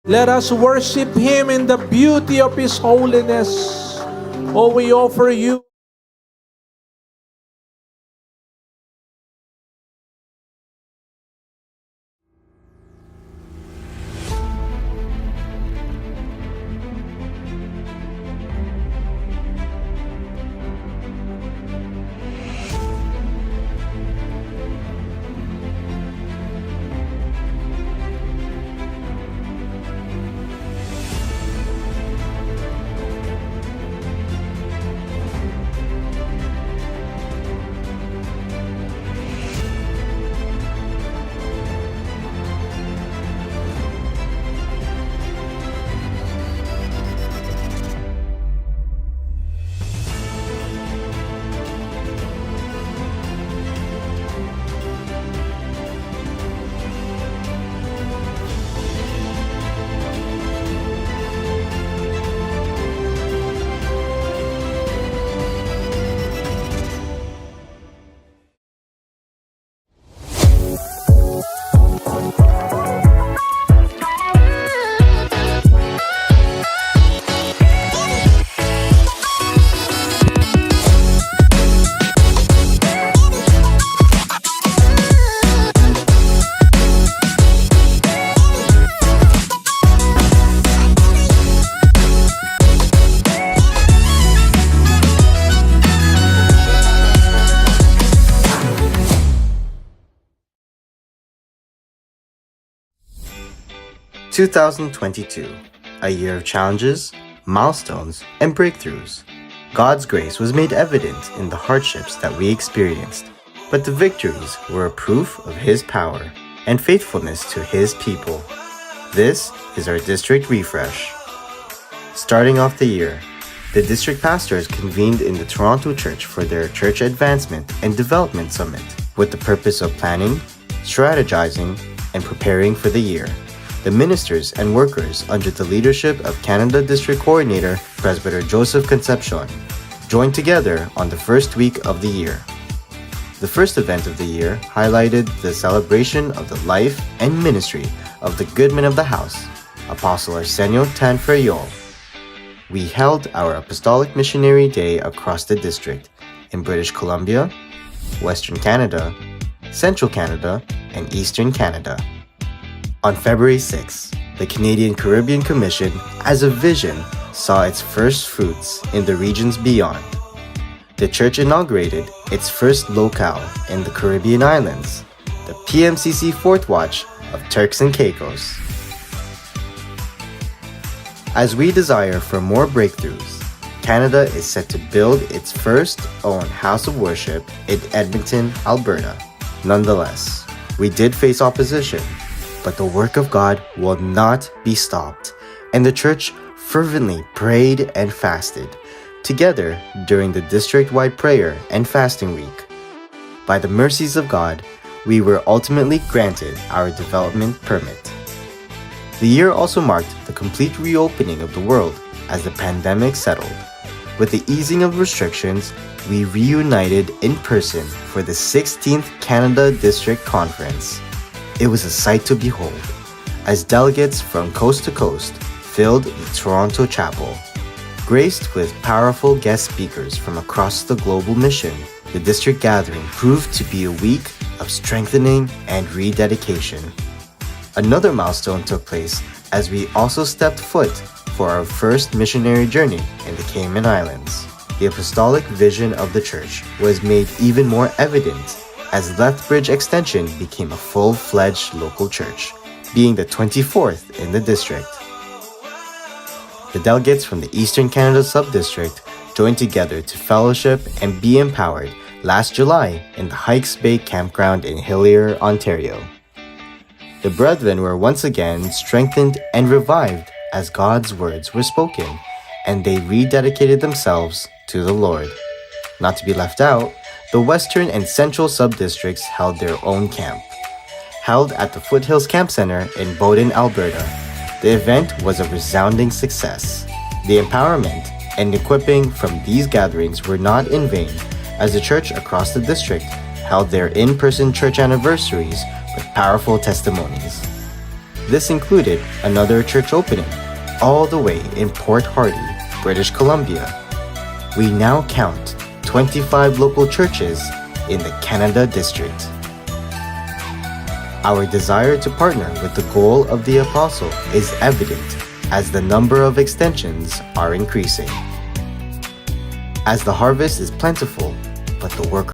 Let us worship Him in the beauty of His holiness. Oh, we offer you. (2022), a year of challenges, milestones, and breakthroughs. God's grace was made evident in the hardships that we experienced, but the victories were a proof of His power and faithfulness to His people. This is our district refresh. Starting off the year, the district pastors convened in the Toronto Church for their Church Advancement and Development Summit with the purpose of planning, strategizing, and preparing for the year. The ministers and workers under the leadership of Canada District Coordinator Presbyter Joseph Concepcion joined together on the first week of the year. The first event of the year highlighted the celebration of the life and ministry of the good man of the house, Apostle Arsenio Tanfrayol. We held our Apostolic Missionary Day across the district in British Columbia, Western Canada, Central Canada, and Eastern Canada. On February 6, the Canadian Caribbean Commission, as a vision, saw its first fruits in the regions beyond. The church inaugurated its first locale in the Caribbean islands, the PMCC Fourth Watch of Turks and Caicos. As we desire for more breakthroughs, Canada is set to build its first own house of worship in Edmonton, Alberta. Nonetheless, we did face opposition, but the work of God will not be stopped, and the church fervently prayed and fasted together during the district-wide prayer and fasting week. By the mercies of God, we were ultimately granted our development permit. The year also marked the complete reopening of the world as the pandemic settled. With the easing of restrictions, we reunited in person for the 16th Canada District Conference. It was a sight to behold, as delegates from coast to coast filled the Toronto Chapel. Graced with powerful guest speakers from across the global mission, the district gathering proved to be a week of strengthening and rededication. Another milestone took place as we also stepped foot for our first missionary journey in the Cayman Islands. The apostolic vision of the church was made even more evident as Lethbridge Extension became a full-fledged local church, being the 24th in the district. The delegates from the Eastern Canada Sub-District joined together to fellowship and be empowered last July in the Hikes Bay Campground in Hillier, Ontario. The brethren were once again strengthened and revived as God's words were spoken, and they rededicated themselves to the Lord. Not to be left out, the Western and Central Sub-Districts held their own camp. Held at the Foothills Camp Center in Bowden, Alberta, the event was a resounding success. The empowerment and equipping from these gatherings were not in vain, as the church across the district held their in-person church anniversaries with powerful testimonies. This included another church opening, all the way in Port Hardy, British Columbia. We now count 25 local churches in the Canada District. Our desire to partner with the goal of the Apostle is evident as the number of extensions are increasing. As the harvest is plentiful, but the work